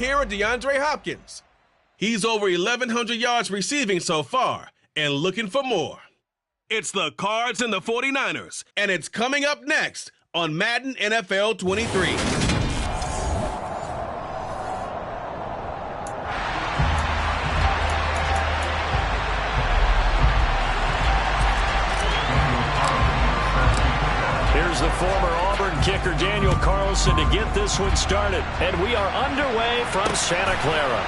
Here are DeAndre Hopkins. He's over 1,100 yards receiving so far and looking for more. It's the Cards and the 49ers, and it's coming up next on Madden NFL 23. Here's the former Auburn kicker Daniel Carlson to get this one started. And we are underway from Santa Clara.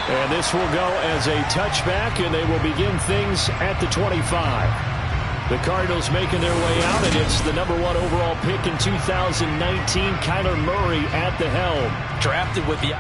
And this will go as a touchback, and they will begin things at the 25. The Cardinals making their way out, and it's the #1 overall pick in 2019, Kyler Murray at the helm. Drafted with the...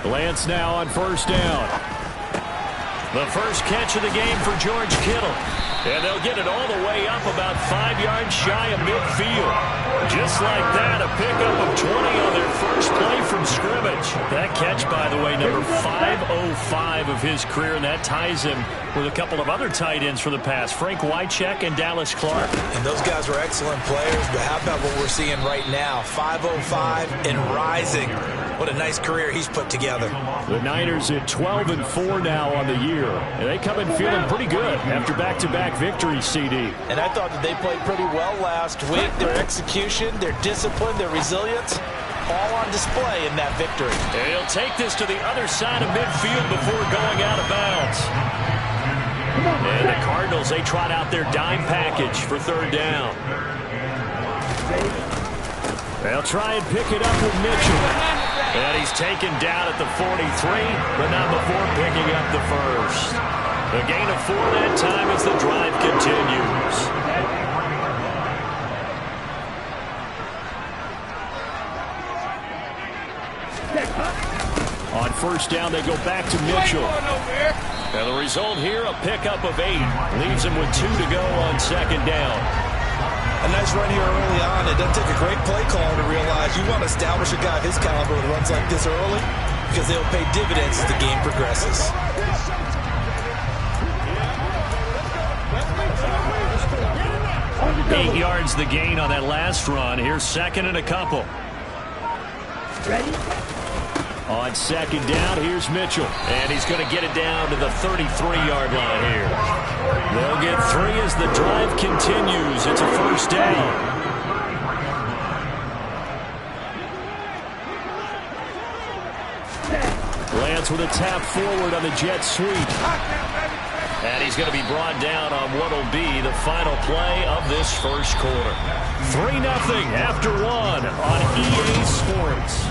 Lance now on first down. The first catch of the game for George Kittle. And they'll get it all the way up about 5 yards shy of midfield. Just like that, a pickup of 20 on their first play from scrimmage. That catch, by the way, number 505 of his career, and that ties him with a couple of other tight ends for the past, Frank Wycheck and Dallas Clark. And those guys were excellent players, but how about what we're seeing right now? 505 and rising. What a nice career he's put together. The Niners at 12-4 now on the year. And they come in feeling pretty good after back-to-back victories, CD. And I thought that they played pretty well last week. Their execution, their discipline, their resilience, all on display in that victory. And he'll take this to the other side of midfield before going out of bounds. And the Cardinals, they trot out their dime package for third down. They'll try and pick it up with Mitchell. And he's taken down at the 43, but not before picking up the first. A gain of 4 that time as the drive continues. On first down, they go back to Mitchell. And the result here, a pickup of 8. Leaves him with 2 to go on second down. A nice run here early on. It doesn't take a great play caller to realize you want to establish a guy of his caliber with runs like this early because they'll pay dividends as the game progresses. Eight yards the gain on that last run. Here's second and a couple. Ready? On second down, here's Mitchell. And he's going to get it down to the 33-yard line here. They'll get 3 as the drive continues. It's a first down. Lance with a tap forward on the jet sweep. And he's going to be brought down on what will be the final play of this first quarter. 3-0 after 1 on EA Sports.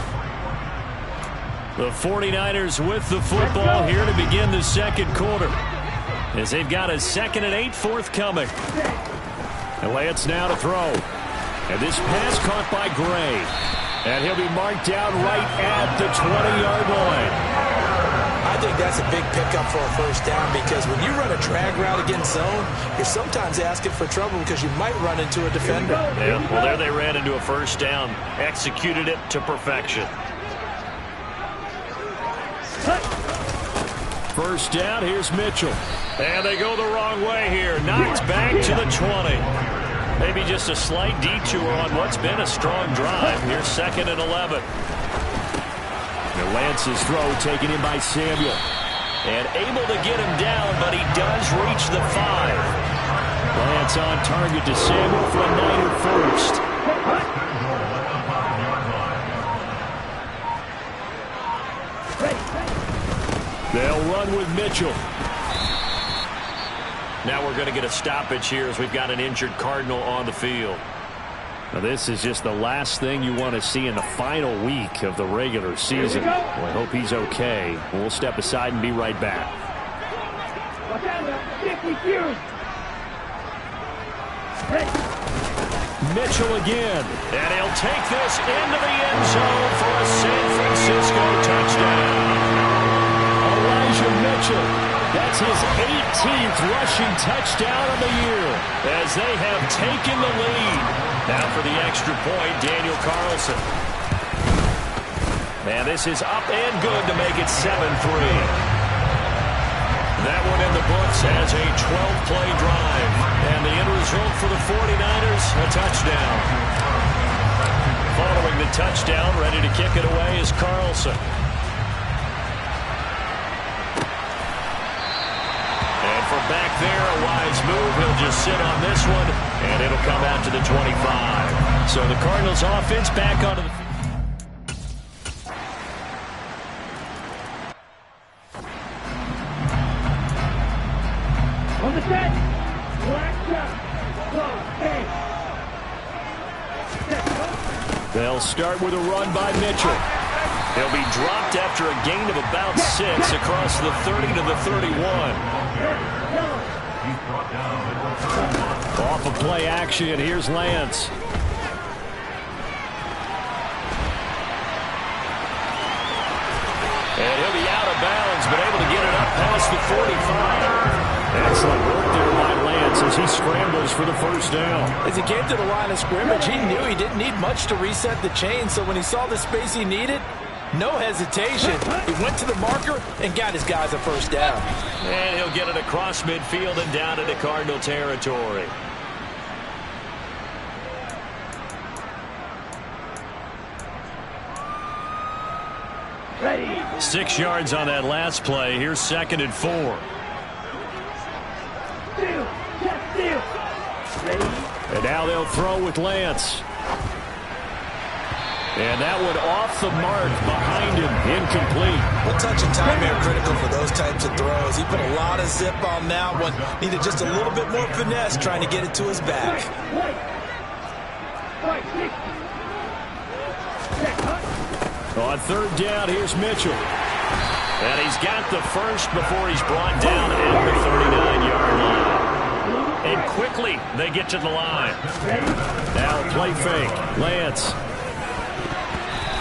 The 49ers with the football here to begin the second quarter, as they've got a 2nd and 8 forthcoming. And Lance now to throw. And this pass caught by Gray. And he'll be marked down right at the 20-yard line. I think that's a big pickup for a first down because when you run a drag route against zone, you're sometimes asking for trouble because you might run into a defender. Yeah, well, there they ran into a first down. Executed it to perfection. First down, here's Mitchell. And they go the wrong way here. Knocked back to the 20. Maybe just a slight detour on what's been a strong drive. Here's 2nd and 11. And Lance's throw taken in by Samuel. And able to get him down, but he does reach the 5. Lance on target to Samuel for a Niner first. They'll run with Mitchell. Now we're going to get a stoppage here as we've got an injured Cardinal on the field. Now this is just the last thing you want to see in the final week of the regular season. Well, I hope he's okay. We'll step aside and be right back. Mitchell again. And he'll take this into the end zone for a San Francisco touchdown. Elijah Mitchell, that's his 18th rushing touchdown of the year as they have taken the lead. Now for the extra point, Daniel Carlson. And this is up and good to make it 7-3. That one in the books as a 12-play drive. And the end result for the 49ers, a touchdown. Following the touchdown, ready to kick it away is Carlson. And from back there, a wise move. He'll just sit on this one, and it'll come out to the 25. So the Cardinals offense back onto the field. On the set. Black shot. They'll start with a run by Mitchell. He'll be dropped after a gain of about 6 across the 30 to the 31. Off of play action, here's Lance. And he'll be out of bounds, but able to get it up past the 45. Excellent work there by Lance as he scrambles for the first down. As he came to the line of scrimmage, he knew he didn't need much to reset the chain, so when he saw the space he needed, no hesitation. He went to the marker and got his guys a first down. And he'll get it across midfield and down into Cardinal territory. Ready. 6 yards on that last play. Here's 2nd and 4. Steal. Just steal. Ready. And now they'll throw with Lance. And that one off the mark behind him, incomplete. Well, touch and time here critical for those types of throws. He put a lot of zip on that one. Needed just a little bit more finesse trying to get it to his back. On 3rd down, here's Mitchell. And he's got the first before he's brought down at the 39-yard line. And quickly, they get to the line. Now play fake. Lance.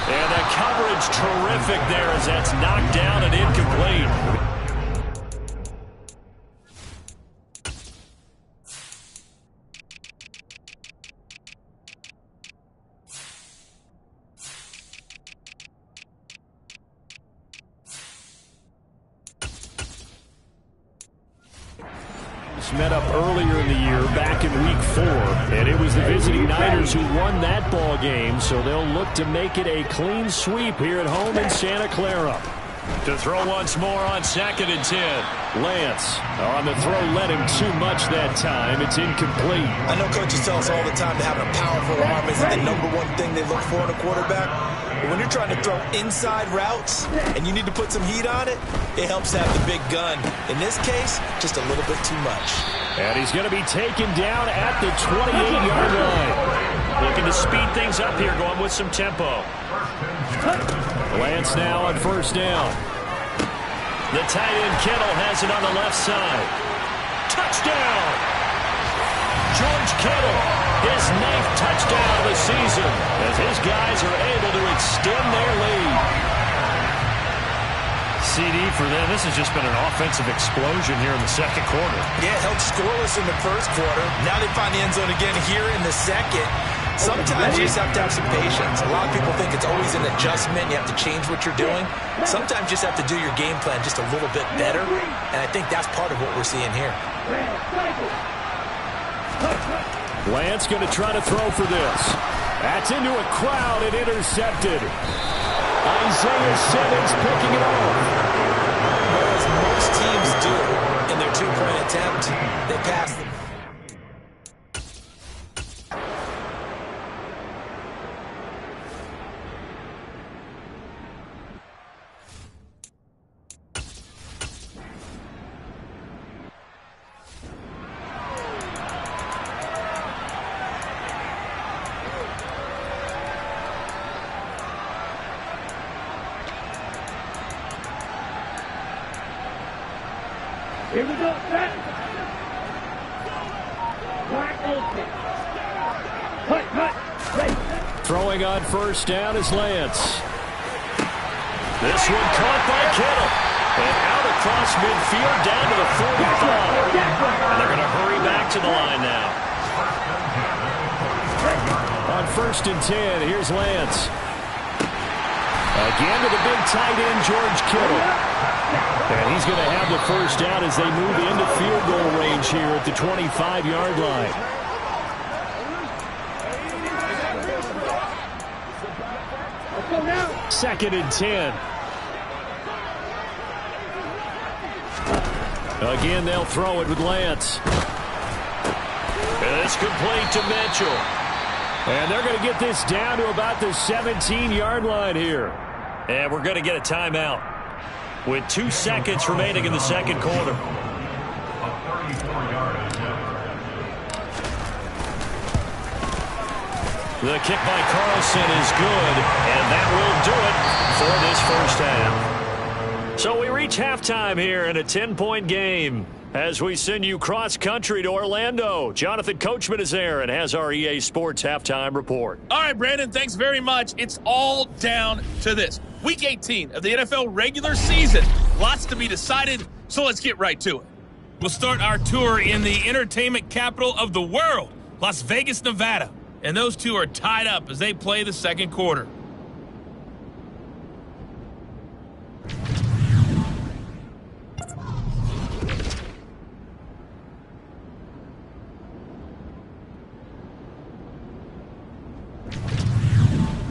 And the coverage terrific there as that's knocked down and incomplete. Met up earlier in the year, back in Week 4, and it was the visiting Niners who won that ball game, so they'll look to make it a clean sweep here at home in Santa Clara. To throw once more on 2nd and 10. Lance on the throw, led him too much that time. It's incomplete. I know coaches tell us all the time that having a powerful arm isn't the #1 thing they look for in a quarterback. But when you're trying to throw inside routes and you need to put some heat on it, it helps to have the big gun. In this case, just a little bit too much. And he's going to be taken down at the 28-yard line. Looking to speed things up here, going with some tempo. Lance now on 1st down. The tight end Kittle has it on the left side. Touchdown! George Kittle, his 9th touchdown of the season, as his guys are able to extend their lead. CD for them. This has just been an offensive explosion here in the 2nd quarter. Yeah, held scoreless in the 1st quarter. Now they find the end zone again here in the 2nd. Sometimes you just have to have some patience. A lot of people think it's always an adjustment. You have to change what you're doing. Sometimes you just have to do your game plan just a little bit better. And I think that's part of what we're seeing here. Lance going to try to throw for this. That's into a crowd and intercepted. Isaiah Simmons picking it off. Well, as most teams do in their 2-point attempt, they pass them. Here we go, set. Black open. Throwing on first down is Lance. This one caught by Kittle. And out across midfield down to the 45. And they're going to hurry back to the line now. On first and 10, here's Lance. Again to the big tight end, George Kittle. And he's going to have the first down as they move into field goal range here at the 25-yard line. Second and 10. Again, they'll throw it with Lance. And it's complete to Mitchell. And they're going to get this down to about the 17-yard line here. And we're going to get a timeout with 2 seconds remaining in the second quarter. The kick by Carlson is good, and that will do it for this first half. So we reach halftime here in a 10-point game as we send you cross-country to Orlando. Jonathan Coachman is there and has our EA Sports halftime report. All right, Brandon, thanks very much. It's all down to this. Week 18 of the NFL regular season. Lots to be decided, so let's get right to it. We'll start our tour in the entertainment capital of the world, Las Vegas, Nevada. And those two are tied up as they play the second quarter.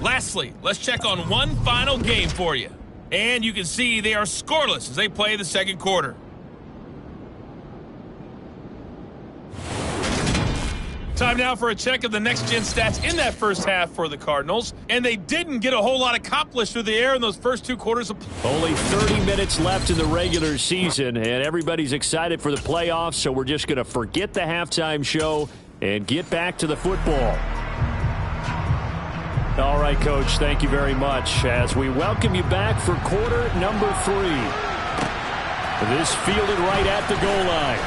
Lastly, let's check on one final game for you. And you can see they are scoreless as they play the second quarter. Time now for a check of the next-gen stats in that first half for the Cardinals. And they didn't get a whole lot accomplished through the air in those first 2 quarters of play. Only 30 minutes left in the regular season, and everybody's excited for the playoffs, so we're just going to forget the halftime show and get back to the football. All right, Coach, thank you very much as we welcome you back for quarter number 3. This fielded right at the goal line.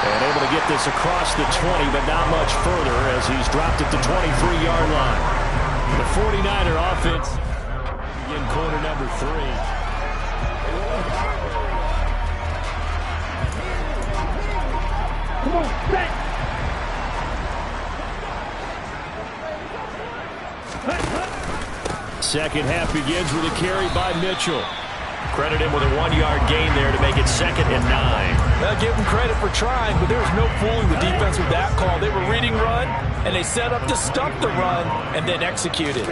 And able to get this across the 20, but not much further as he's dropped at the 23-yard line. The 49er offense in quarter number 3. Come on, set. Second half begins with a carry by Mitchell. Credit him with a 1-yard gain there to make it 2nd and 9. Well, give him credit for trying, but there was no fooling the defense with that call. They were reading run, and they set up to stop the run and then executed.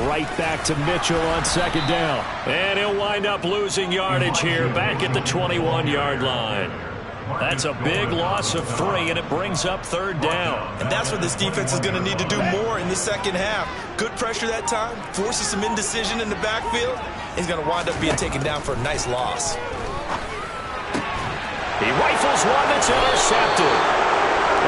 Right back to Mitchell on 2nd down. And he'll wind up losing yardage here back at the 21-yard line. That's a big loss of 3, and it brings up 3rd down. And that's what this defense is going to need to do more in the second half. Good pressure that time, forces some indecision in the backfield. He's going to wind up being taken down for a nice loss. He rifles one that's intercepted.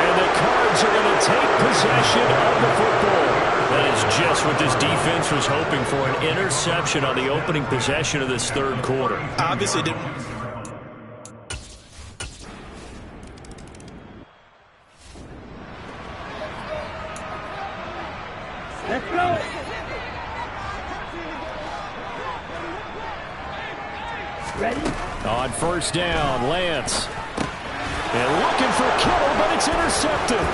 And the Cards are going to take possession of the football. That is just what this defense was hoping for, an interception on the opening possession of this 3rd quarter. Obviously didn't. Let's go. Ready? On 1st down, Lance. And looking for Kittle, but it's intercepted.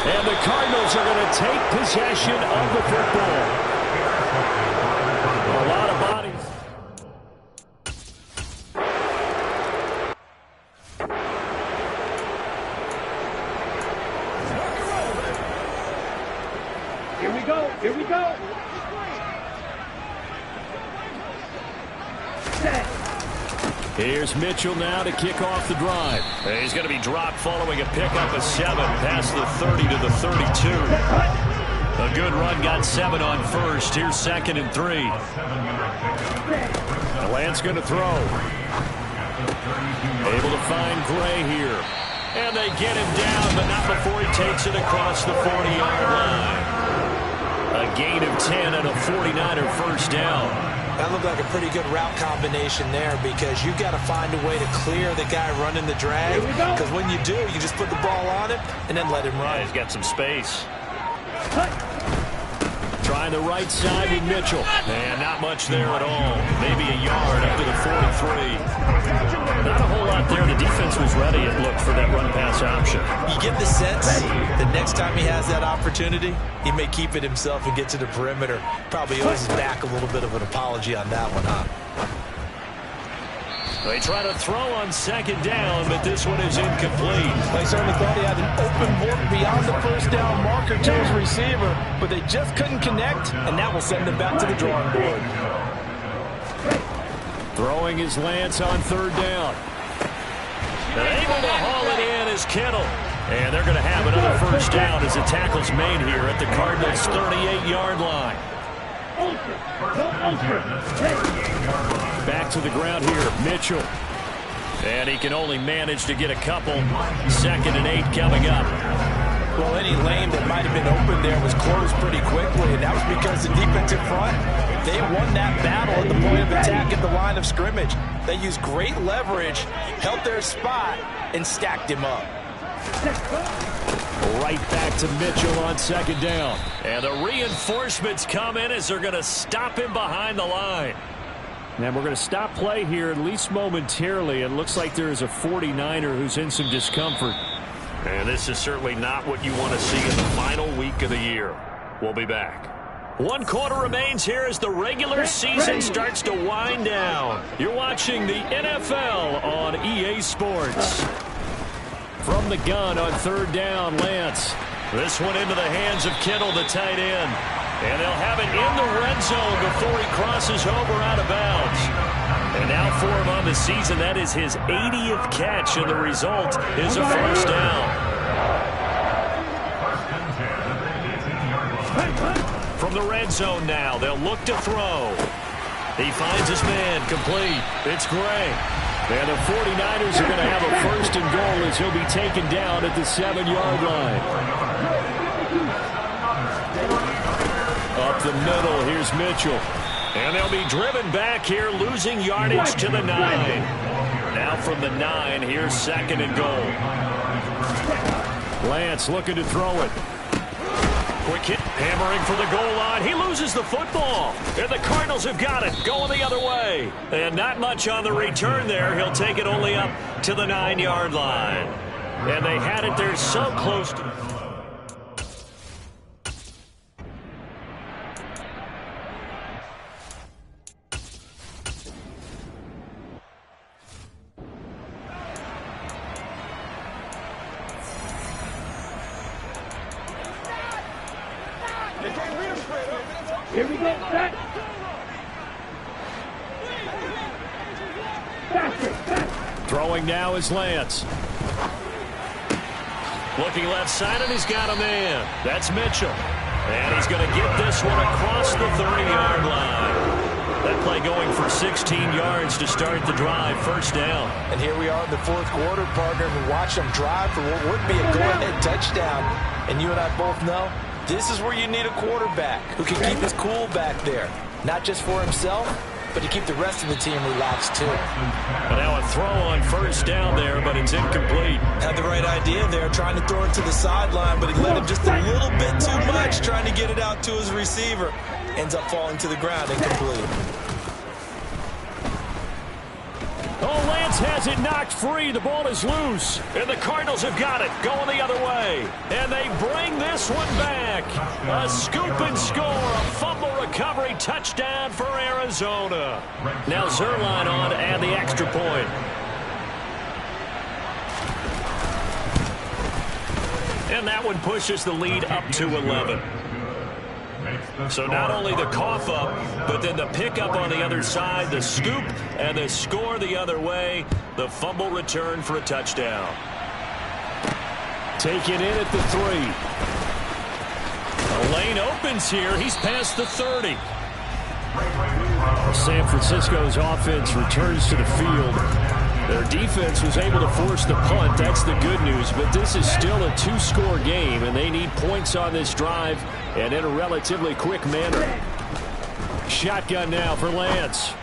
And the Cardinals are going to take possession of the football. A lot of bodies. Here we go. Here we go. Set. Here's Mitchell now to kick off the drive. He's going to be dropped following a pickup of 7 past the 30 to the 32. A good run got 7 on first. Here's 2nd and 3. Lance going to throw. Able to find Gray here. And they get him down, but not before he takes it across the 40-yard line. A gain of 10 and a 49er first down. That looked like a pretty good route combination there because you've got to find a way to clear the guy running the drag. Because when you do, you just put the ball on him and then let him run. Yeah, he's got some space. Trying the right side with Mitchell. And not much there at all. Maybe a yard up to the 43. Not a whole lot there. The defense was ready, it looked, for that run-pass option. You get the sense that next time he has that opportunity, he may keep it himself and get to the perimeter. Probably owes his back a little bit of an apology on that one, huh? They try to throw on second down, but this one is incomplete. They certainly thought he had an open look beyond the first down marker to his receiver, but they just couldn't connect, and that will send them back to the drawing board. Throwing his Lance on third down. And able to haul it in is Kittle. And they're going to have another first down as the tackle's made here at the Cardinals' 38-yard line. Back to the ground here, Mitchell. And he can only manage to get a couple. 2nd and 8 coming up. Well, any lane that might have been open there was closed pretty quickly, and that was because the defensive front, they won that battle at the point of attack at the line of scrimmage. They used great leverage, held their spot, and stacked him up. Right back to Mitchell on second down. And the reinforcements come in as they're going to stop him behind the line. And we're going to stop play here, at least momentarily. It looks like there is a 49er who's in some discomfort. And this is certainly not what you want to see in the final week of the year. We'll be back. 1 quarter remains here as the regular season starts to wind down. You're watching the NFL on EA Sports. From the gun on third down, Lance. This one into the hands of Kittle, the tight end. And they'll have it in the red zone before he crosses over out of bounds. And now for him on the season, that is his 80th catch, and the result is a first down. From the red zone now, they'll look to throw. He finds his man, complete. It's Gray. And the 49ers are going to have a first and goal as he'll be taken down at the 7-yard line. Up the middle, here's Mitchell. And they'll be driven back here, losing yardage to the 9. Now from the 9, here's 2nd and goal. Lance looking to throw it. Quick hit, hammering for the goal line. He loses the football. And the Cardinals have got it, going the other way. And not much on the return there. He'll take it only up to the 9-yard line. And they had it there so close to... Here we go, set. Throwing now is Lance. Looking left side, and he's got a man. That's Mitchell. And he's going to get this one across the 30-yard line. That play going for 16 yards to start the drive. First down. And here we are in the 4th quarter, partner, and watch them drive for what would be a go-ahead touchdown. And you and I both know this is where you need a quarterback who can keep his cool back there. Not just for himself, but to keep the rest of the team relaxed too. And now a throw on first down there, but it's incomplete. Had the right idea there, trying to throw it to the sideline, but he let him just a little bit too much, trying to get it out to his receiver. Ends up falling to the ground, incomplete. Oh, Lance has it knocked free. The ball is loose. And the Cardinals have got it, going the other way. And they bring this one back. A scoop and score, a fumble recovery touchdown for Arizona. Now Zerline on to add the extra point. And that one pushes the lead up to 11. So not only the cough up, but then the pickup on the other side, the scoop, and the score the other way. The fumble return for a touchdown. Taken in at the 3. A lane opens here. He's past the 30. San Francisco's offense returns to the field. Their defense was able to force the punt. That's the good news. But this is still a 2-score game, and they need points on this drive and in a relatively quick manner. Shotgun now for Lance.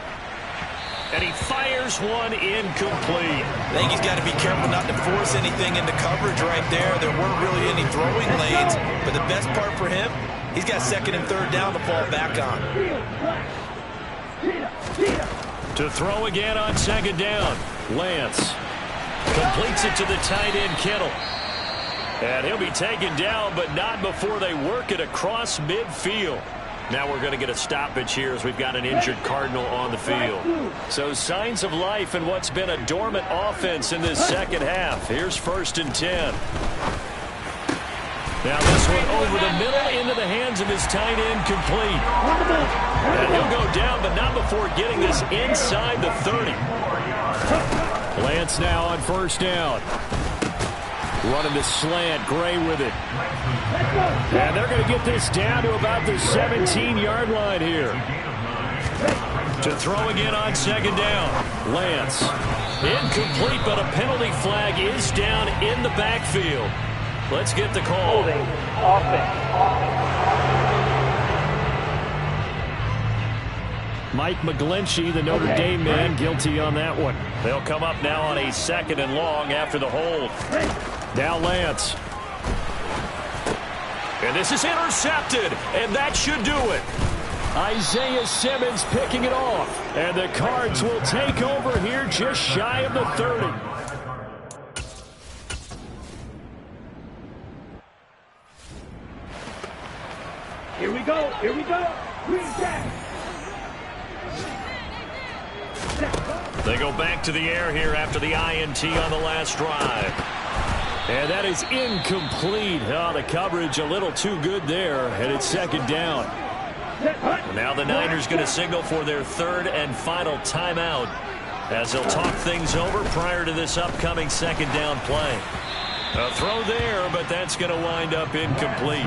And he fires one incomplete. I think he's got to be careful not to force anything into coverage right there. There weren't really any throwing lanes, but the best part for him, he's got second and third down to fall back on. To throw again on second down. Lance completes it to the tight end, Kittle. And he'll be taken down, but not before they work it across midfield. Now we're going to get a stoppage here as we've got an injured Cardinal on the field. So signs of life in what's been a dormant offense in this second half. Here's 1st and 10. Now this one over the middle into the hands of his tight end, complete. And he'll go down, but not before getting this inside the 30. Lance now on 1st down. Running the slant, Gray with it. And they're going to get this down to about the 17-yard line here. To throw again on second down. Lance. Incomplete, but a penalty flag is down in the backfield. Let's get the call. Mike McGlinchey, the Notre Dame man, guilty on that one. They'll come up now on a 2nd and long after the hold. Now Lance. And this is intercepted, and that should do it. Isaiah Simmons picking it off. And the Cards will take over here just shy of the 30. Here we go. Here we go. Green jack. They go back to the air here after the INT on the last drive. And that is incomplete. Oh, the coverage a little too good there, and it's 2nd down. Now the Niners going to signal for their 3rd and final timeout as they'll talk things over prior to this upcoming 2nd down play. A throw there, but that's going to wind up incomplete.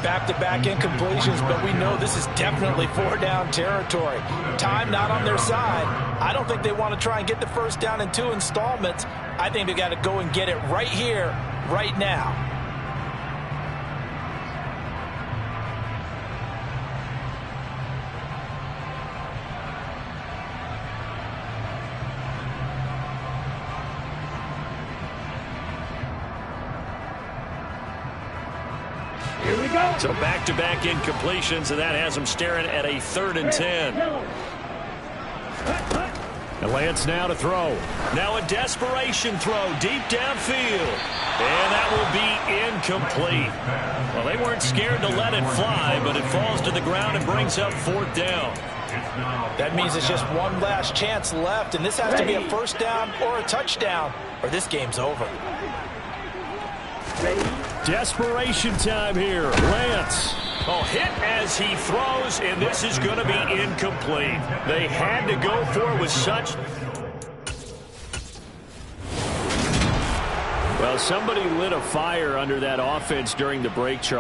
Back-to-back incompletions, but we know this is definitely 4-down territory. Time not on their side. I don't think they want to try and get the 1st down in 2 installments. I think they got to go and get it right here, right now. Here we go. So back-to-back incompletions, and that has them staring at a 3rd and 10. And Lance now to throw. Now a desperation throw deep downfield. And that will be incomplete. Well, they weren't scared to let it fly, but it falls to the ground and brings up 4th down. That means it's just one last chance left, and this has to be a 1st down or a touchdown, or this game's over. Desperation time here. Lance. Oh, hit as he throws, and this is going to be incomplete. They had to go for it with such... Well, somebody lit a fire under that offense during the break, Charles.